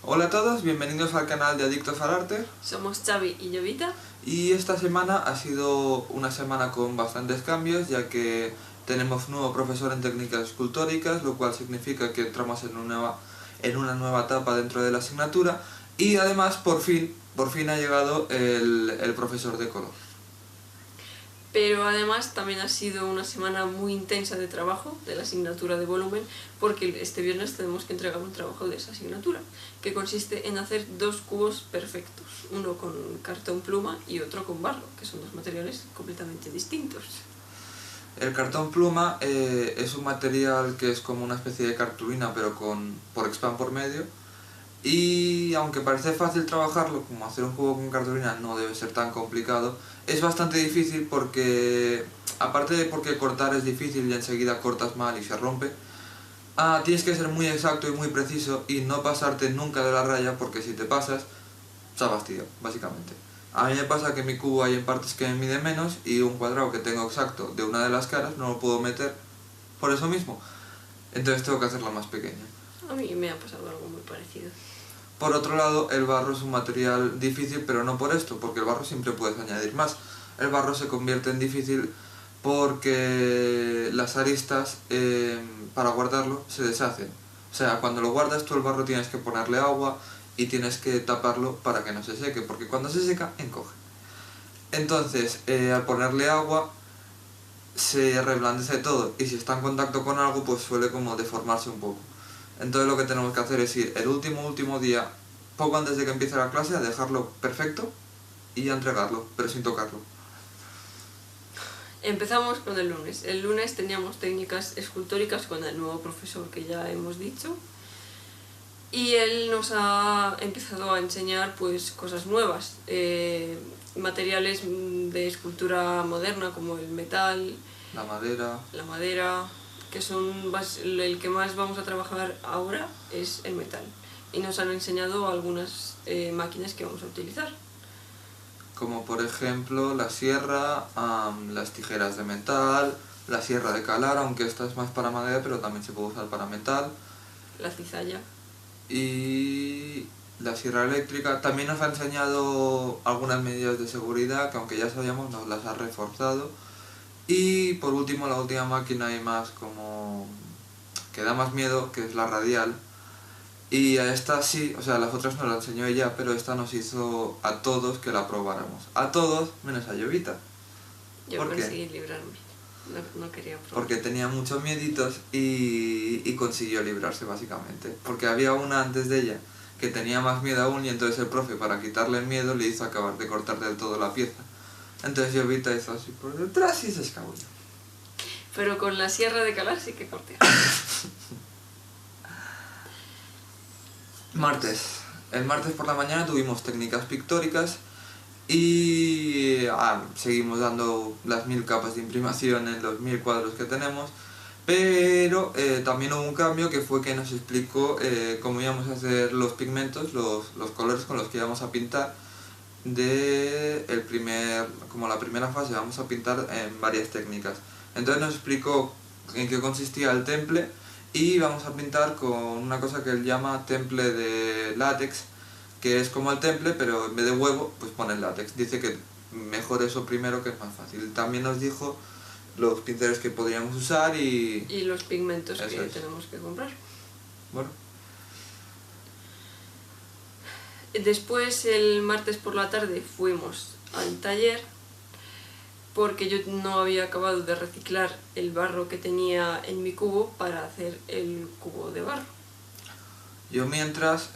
Hola a todos, bienvenidos al canal de Adictos al Arte. Somos Xavi y Jovita. Y esta semana ha sido una semana con bastantes cambios, ya que tenemos nuevo profesor en técnicas escultóricas, lo cual significa que entramos en una nueva etapa dentro de la asignatura. Y además, por fin ha llegado el profesor de color. Pero además también ha sido una semana muy intensa de trabajo de la asignatura de volumen, porque este viernes tenemos que entregar un trabajo de esa asignatura, que consiste en hacer 2 cubos perfectos, uno con cartón pluma y otro con barro, que son 2 materiales completamente distintos. El cartón pluma es un material que es como una especie de cartulina, pero por expand por medio. Y aunque parece fácil trabajarlo, como hacer un cubo con cartulina no debe ser tan complicado, es bastante difícil porque, aparte de porque cortar es difícil y enseguida cortas mal y se rompe, tienes que ser muy exacto y muy preciso y no pasarte nunca de la raya, porque si te pasas, se ha fastidiado, básicamente. A mí me pasa que mi cubo hay en partes que me mide menos y un cuadrado que tengo exacto de una de las caras no lo puedo meter por eso mismo, entonces tengo que hacerlo más pequeño. A mí me ha pasado algo muy parecido. Por otro lado, el barro es un material difícil, pero no por esto, porque el barro siempre puedes añadir más. El barro se convierte en difícil porque las aristas, para guardarlo, se deshacen. O sea, cuando lo guardas tú el barro tienes que ponerle agua y tienes que taparlo para que no se seque, porque cuando se seca, encoge. Entonces, al ponerle agua, se reblandece todo, y si está en contacto con algo, pues suele como deformarse un poco. Entonces lo que tenemos que hacer es ir el último día, poco antes de que empiece la clase, a dejarlo perfecto y a entregarlo, pero sin tocarlo. Empezamos con el lunes. El lunes teníamos técnicas escultóricas con el nuevo profesor que ya hemos dicho. Y él nos ha empezado a enseñar pues cosas nuevas, materiales de escultura moderna como el metal, La madera, que son el que más vamos a trabajar ahora es el metal. Y nos han enseñado algunas máquinas que vamos a utilizar. como por ejemplo la sierra, las tijeras de metal, la sierra de calar, aunque esta es más para madera, pero también se puede usar para metal. La cizalla. Y la sierra eléctrica. También nos ha enseñado algunas medidas de seguridad que, aunque ya sabíamos, nos las ha reforzado. Y por último, la última máquina y más como que da más miedo, que es la radial. Y a esta sí, o sea, las otras nos la enseñó ella, pero esta nos hizo a todos que la probáramos. A todos, menos a Jovita. Yo ¿Por qué? conseguí librarme, no quería probar. Porque tenía muchos mieditos y consiguió librarse, básicamente. Porque había una antes de ella que tenía más miedo aún, y entonces el profe, para quitarle el miedo, le hizo acabar de cortar del todo la pieza. Entonces Jovita hizo así por detrás y se escabulló. Pero con la sierra de calar sí que corté. Martes. El martes por la mañana tuvimos técnicas pictóricas y seguimos dando las 1000 capas de imprimación en los 1000 cuadros que tenemos, pero también hubo un cambio, que fue que nos explicó cómo íbamos a hacer los pigmentos, los colores con los que íbamos a pintar. Como la primera fase vamos a pintar en varias técnicas. Entonces nos explicó en qué consistía el temple, y vamos a pintar con una cosa que él llama temple de látex, que es como el temple, pero en vez de huevo pues pone látex. Dice que mejor eso primero, que es más fácil. También nos dijo los pinceles que podríamos usar y los pigmentos eso que es. tenemos que comprar. Bueno. Después, el martes por la tarde, fuimos al taller porque yo no había acabado de reciclar el barro que tenía en mi cubo para hacer el cubo de barro. Yo mientras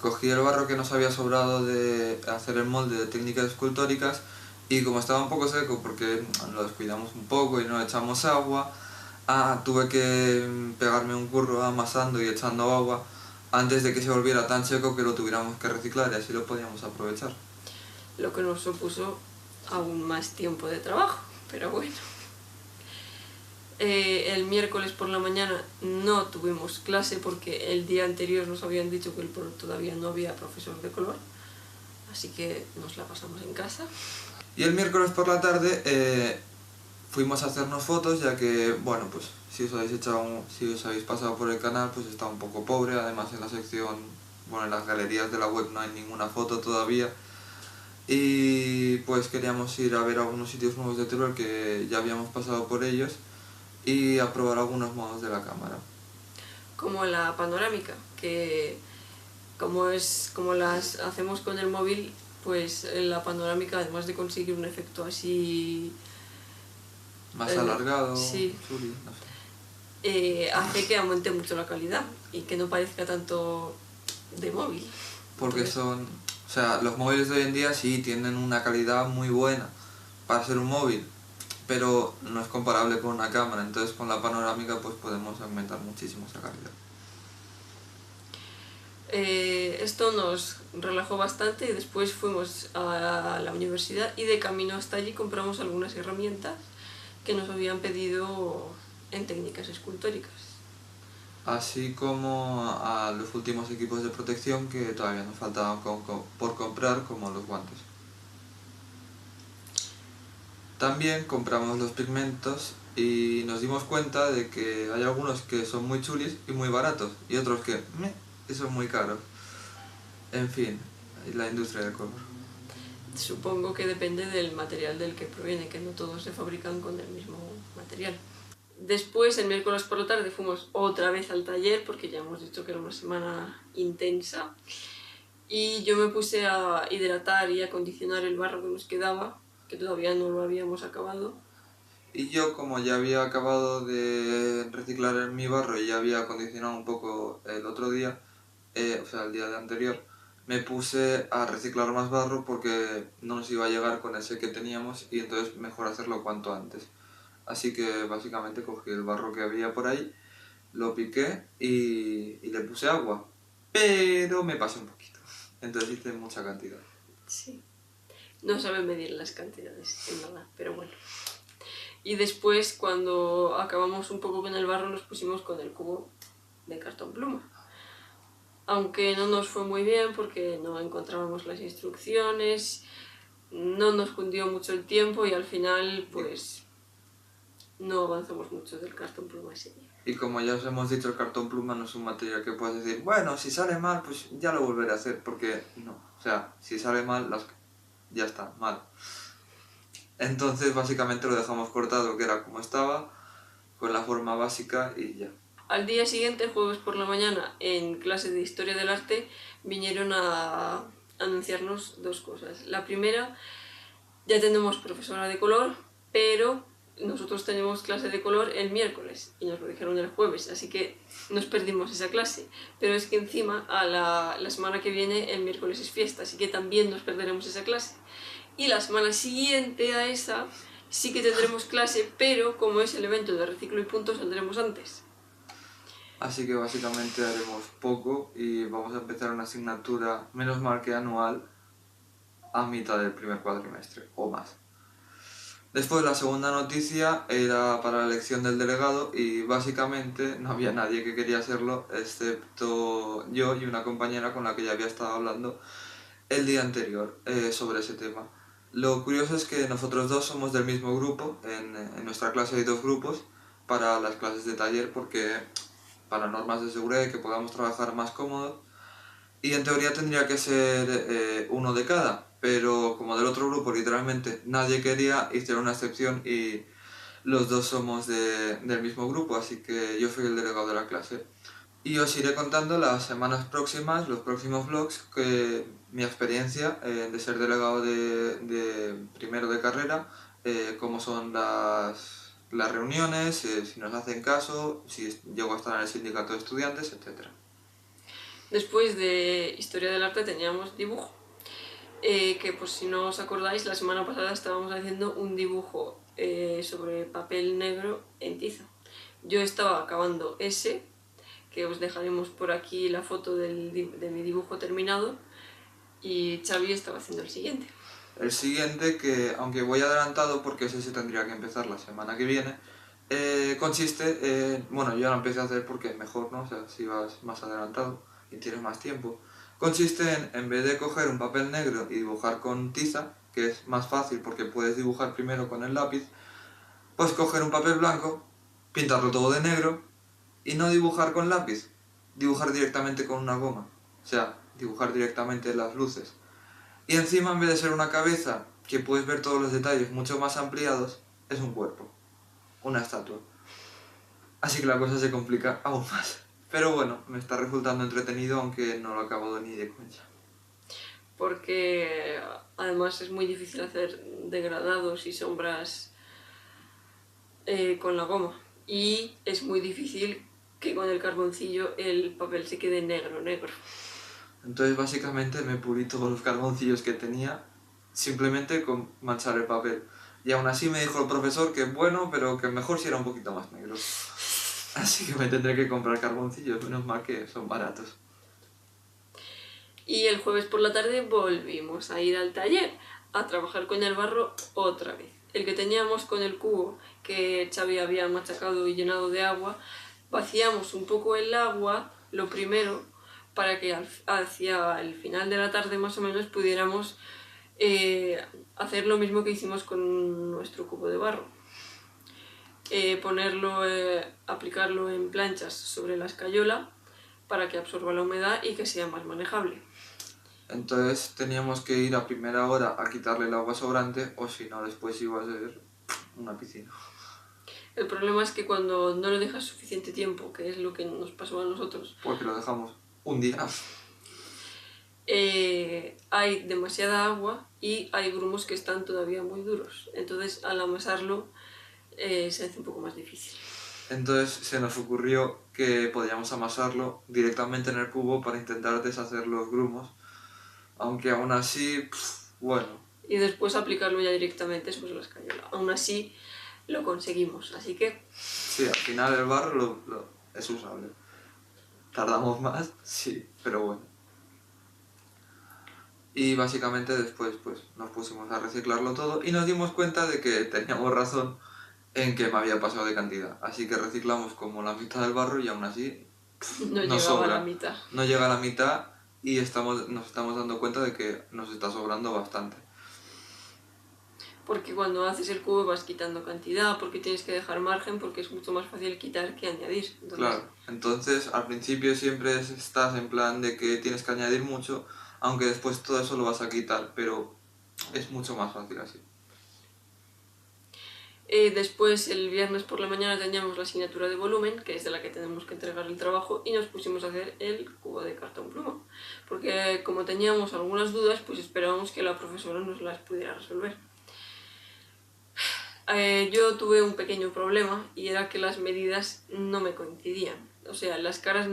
cogí el barro que nos había sobrado de hacer el molde de técnicas escultóricas, y como estaba un poco seco porque lo descuidamos un poco y no echamos agua, tuve que pegarme un curro amasando y echando agua antes de que se volviera tan seco que lo tuviéramos que reciclar, y así lo podíamos aprovechar. Lo que nos supuso aún más tiempo de trabajo, pero bueno. El miércoles por la mañana no tuvimos clase porque el día anterior nos habían dicho que todavía no había profesor de color, así que nos la pasamos en casa. Y el miércoles por la tarde fuimos a hacernos fotos, ya que, bueno, pues si os habéis pasado por el canal, pues está un poco pobre. Además, en la sección bueno, en las galerías de la web no hay ninguna foto todavía. Y pues queríamos ir a ver algunos sitios nuevos de Teruel que ya habíamos pasado por ellos y a probar algunos modos de la cámara. Como la panorámica, que como las hacemos con el móvil, pues en la panorámica, además de conseguir un efecto así Más alargado, sí, chuli, no sé. hace que aumente mucho la calidad y que no parezca tanto de móvil. Porque Entonces, o sea, los móviles de hoy en día sí tienen una calidad muy buena para ser un móvil, pero no es comparable con una cámara, entonces con la panorámica pues podemos aumentar muchísimo esa calidad. esto nos relajó bastante y después fuimos a la universidad y de camino hasta allí compramos algunas herramientas que nos habían pedido en técnicas escultóricas. Así como a los últimos equipos de protección que todavía nos faltaban por comprar, como los guantes. También compramos los pigmentos y nos dimos cuenta de que hay algunos que son muy chulis y muy baratos y otros que son muy caros. En fin, la industria del color. Supongo que depende del material del que proviene, que no todos se fabrican con el mismo material. Después, el miércoles por la tarde, fuimos otra vez al taller, porque ya hemos dicho que era una semana intensa. Y yo me puse a hidratar y acondicionar el barro que nos quedaba, que todavía no lo habíamos acabado. Y yo, como ya había acabado de reciclar en mi barro y ya había acondicionado un poco el otro día, o sea, el día de anterior, me puse a reciclar más barro porque no nos iba a llegar con ese que teníamos y entonces mejor hacerlo cuanto antes. Así que básicamente cogí el barro que había por ahí, lo piqué y le puse agua, pero me pasé un poquito, entonces hice mucha cantidad. Sí. No sabe medir las cantidades en nada, pero bueno. Y después, cuando acabamos un poco con el barro, nos pusimos con el cubo de cartón pluma. Aunque no nos fue muy bien porque no encontrábamos las instrucciones, no nos cundió mucho el tiempo y al final pues no avanzamos mucho del cartón pluma ese día. Y como ya os hemos dicho, el cartón pluma no es un material que puedes decir, bueno, si sale mal, pues ya lo volveré a hacer, porque no. O sea, si sale mal, ya está, mal. Entonces básicamente lo dejamos cortado, que era como estaba, con la forma básica y ya. Al día siguiente, jueves por la mañana, en clase de Historia del Arte, vinieron a anunciarnos dos cosas. La primera, ya tenemos profesora de color, pero nosotros tenemos clase de color el miércoles y nos lo dijeron el jueves, así que nos perdimos esa clase. Pero es que encima a la semana que viene el miércoles es fiesta, así que también nos perderemos esa clase. Y la semana siguiente a esa sí que tendremos clase, pero como es el evento de Reciclo y Punto saldremos antes. Así que básicamente haremos poco y vamos a empezar una asignatura, menos mal que anual, a mitad del primer cuatrimestre o más. Después la segunda noticia era para la elección del delegado y básicamente no había nadie que quería hacerlo excepto yo y una compañera con la que ya había estado hablando el día anterior sobre ese tema. Lo curioso es que nosotros dos somos del mismo grupo, en nuestra clase hay dos grupos para las clases de taller porque para normas de seguridad y que podamos trabajar más cómodos y en teoría tendría que ser uno de cada, pero como del otro grupo literalmente nadie quería, hicieron una excepción y los dos somos del mismo grupo, así que yo soy el delegado de la clase. Y os iré contando las semanas próximas, los próximos vlogs, que mi experiencia de ser delegado de primero de carrera, cómo son las reuniones, si nos hacen caso, si llego a estar en el sindicato de estudiantes, etc. Después de Historia del Arte teníamos dibujo, que pues si no os acordáis, la semana pasada estábamos haciendo un dibujo sobre papel negro en tiza. Yo estaba acabando ese, que os dejaremos por aquí la foto de mi dibujo terminado, y Xavi estaba haciendo el siguiente. El siguiente, que aunque voy adelantado porque ese se tendría que empezar la semana que viene, consiste, bueno, yo lo empecé a hacer porque es mejor, ¿no? O sea, si vas más adelantado y tienes más tiempo. Consiste en vez de coger un papel negro y dibujar con tiza, que es más fácil porque puedes dibujar primero con el lápiz, pues coger un papel blanco, pintarlo todo de negro y no dibujar con lápiz, dibujar directamente con una goma. O sea, dibujar directamente las luces. Y encima, en vez de ser una cabeza que puedes ver todos los detalles mucho más ampliados, es un cuerpo, una estatua. Así que la cosa se complica aún más. Pero bueno, me está resultando entretenido, aunque no lo he acabado ni de cuenta. Porque además es muy difícil hacer degradados y sombras con la goma. Y es muy difícil que con el carboncillo el papel se quede negro. Entonces básicamente me pulí todos los carboncillos que tenía simplemente con manchar el papel. Y aún así me dijo el profesor que bueno, pero que mejor si era un poquito más negro. Así que me tendré que comprar carboncillos, menos mal que son baratos. Y el jueves por la tarde volvimos a ir al taller a trabajar con el barro otra vez. El que teníamos con el cubo que Xavi había machacado y llenado de agua, vaciamos un poco el agua, lo primero, para que hacia el final de la tarde más o menos pudiéramos hacer lo mismo que hicimos con nuestro cubo de barro. Aplicarlo en planchas sobre la escayola para que absorba la humedad y que sea más manejable. Entonces teníamos que ir a primera hora a quitarle el agua sobrante, o si no después iba a ser una piscina. El problema es que cuando no le dejas suficiente tiempo, que es lo que nos pasó a nosotros, Porque lo dejamos un día. Hay demasiada agua y hay grumos que están todavía muy duros. Entonces al amasarlo se hace un poco más difícil. Entonces se nos ocurrió que podíamos amasarlo directamente en el cubo para intentar deshacer los grumos. Aunque aún así, bueno. Y después aplicarlo ya directamente sobre la escayola. Aún así lo conseguimos, así que... Sí, al final el barro es usable. Tardamos más, sí, pero bueno. Y básicamente después pues nos pusimos a reciclarlo todo y nos dimos cuenta de que teníamos razón en que me había pasado de cantidad. Así que reciclamos como la mitad del barro y aún así no nos llegaba sobra. a la mitad. No llega a la mitad y nos estamos dando cuenta de que nos está sobrando bastante. Porque cuando haces el cubo vas quitando cantidad, porque tienes que dejar margen, porque es mucho más fácil quitar que añadir. Entonces... Claro, entonces al principio siempre estás en plan de que tienes que añadir mucho, aunque después todo eso lo vas a quitar, pero es mucho más fácil así. Después, el viernes por la mañana teníamos la asignatura de volumen, que es de la que tenemos que entregar el trabajo, y nos pusimos a hacer el cubo de cartón pluma. Porque como teníamos algunas dudas, pues esperábamos que la profesora nos las pudiera resolver. Yo tuve un pequeño problema y era que las medidas no me coincidían. O sea, las caras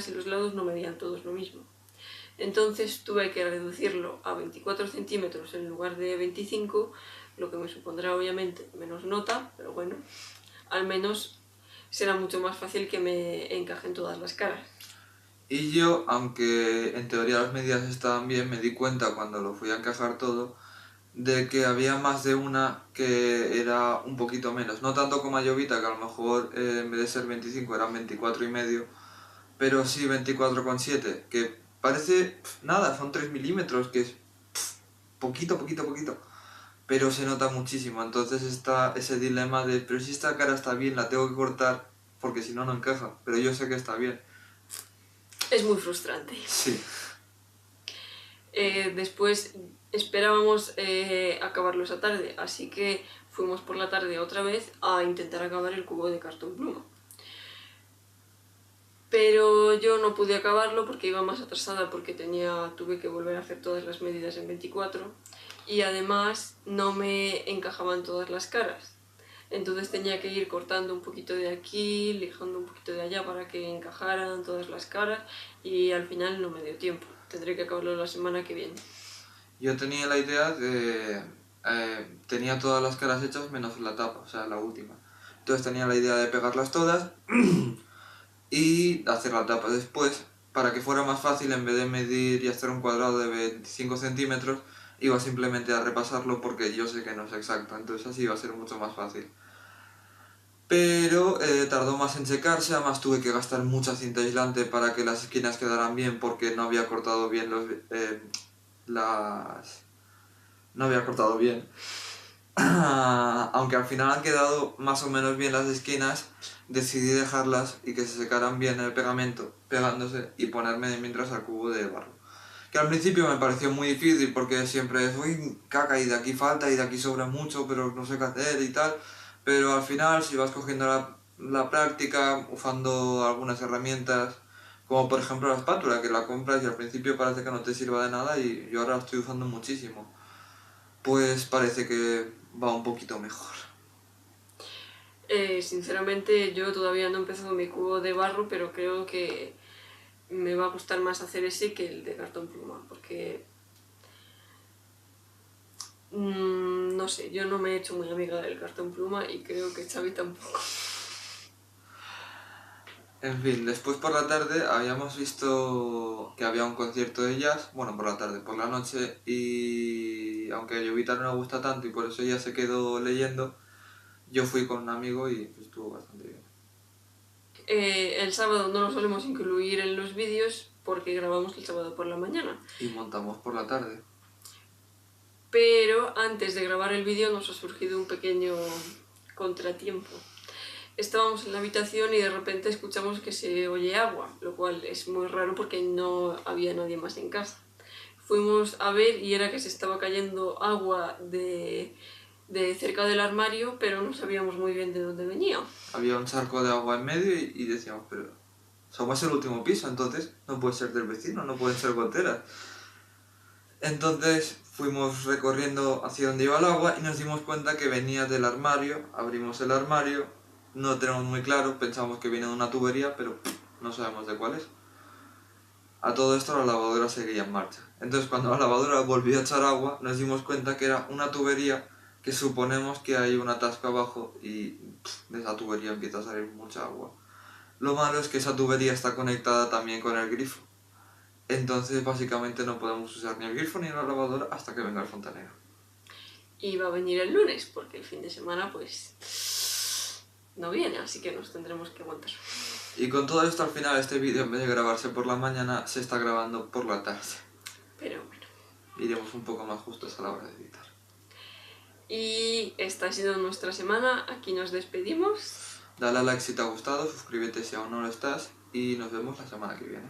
y los lados no medían todos lo mismo. Entonces tuve que reducirlo a 24 centímetros en lugar de 25, lo que me supondrá obviamente menos nota, pero bueno, al menos será mucho más fácil que me encajen todas las caras. Y yo, aunque en teoría las medidas estaban bien, me di cuenta cuando lo fui a encajar todo de que había más de una que era un poquito menos. No tanto como a Llovita, que a lo mejor en vez de ser 25 eran 24 y medio, pero sí 24,7, que parece nada, son 3 milímetros, que es poquito, pero se nota muchísimo. Entonces está ese dilema de, pero si esta cara está bien, la tengo que cortar, porque si no, no encaja, pero yo sé que está bien. Es muy frustrante. Sí. Después esperábamos acabarlo esa tarde, así que fuimos por la tarde otra vez a intentar acabar el cubo de cartón pluma. Pero yo no pude acabarlo porque iba más atrasada, porque tuve que volver a hacer todas las medidas en 24 y además no me encajaban todas las caras. Entonces tenía que ir cortando un poquito de aquí, lijando un poquito de allá para que encajaran todas las caras y al final no me dio tiempo. Tendré que acabarlo la semana que viene. Yo tenía la idea de... tenía todas las caras hechas menos la tapa, o sea, la última. Entonces tenía la idea de pegarlas todas y hacer la tapa después. Para que fuera más fácil, en vez de medir y hacer un cuadrado de 25 centímetros, iba simplemente a repasarlo porque yo sé que no es exacto, entonces así iba a ser mucho más fácil. Pero tardó más en secarse, además tuve que gastar mucha cinta aislante para que las esquinas quedaran bien porque no había cortado bien no había cortado bien. aunque al final han quedado más o menos bien las esquinas, decidí dejarlas y que se secaran bien el pegamento, pegándose, y ponerme mientras al cubo de barro. Que al principio me pareció muy difícil porque siempre es, uy, caca, y de aquí falta y de aquí sobra mucho, pero no sé qué hacer y tal. Pero al final, si vas cogiendo la práctica, usando algunas herramientas, como por ejemplo la espátula, que la compras y al principio parece que no te sirva de nada y yo ahora la estoy usando muchísimo, pues parece que va un poquito mejor. Sinceramente yo todavía no he empezado mi cubo de barro, pero creo que me va a gustar más hacer ese que el de cartón pluma, porque no sé, yo no me he hecho muy amiga del cartón pluma y creo que Xavi tampoco. En fin, después por la tarde habíamos visto que había un concierto de jazz, bueno, por la tarde, por la noche, y aunque a Llovita no le gusta tanto y por eso ella se quedó leyendo, yo fui con un amigo y pues, estuvo bastante bien. El sábado no lo solemos incluir en los vídeos porque grabamos el sábado por la mañana. Y montamos por la tarde. Pero antes de grabar el vídeo nos ha surgido un pequeño contratiempo. Estábamos en la habitación y de repente escuchamos que se oye agua, lo cual es muy raro porque no había nadie más en casa. Fuimos a ver y era que se estaba cayendo agua de cerca del armario, pero no sabíamos muy bien de dónde venía. Había un charco de agua en medio y decíamos, pero somos el último piso, entonces no puede ser del vecino, no pueden ser goteras. Entonces fuimos recorriendo hacia donde iba el agua y nos dimos cuenta que venía del armario, abrimos el armario, no lo tenemos muy claro, pensamos que viene de una tubería, pero no sabemos de cuál es. A todo esto la lavadora seguía en marcha. Entonces cuando la lavadora volvió a echar agua, nos dimos cuenta que era una tubería que suponemos que hay un atasco abajo y de esa tubería empieza a salir mucha agua. Lo malo es que esa tubería está conectada también con el grifo. Entonces básicamente no podemos usar ni el grifo ni la lavadora hasta que venga el fontanero. Y va a venir el lunes porque el fin de semana pues no viene, así que nos tendremos que aguantar. Y con todo esto al final este vídeo en vez de grabarse por la mañana se está grabando por la tarde. Pero bueno. Iremos un poco más justos a la hora de editar. Y esta ha sido nuestra semana, aquí nos despedimos. Dale a like si te ha gustado, suscríbete si aún no lo estás y nos vemos la semana que viene.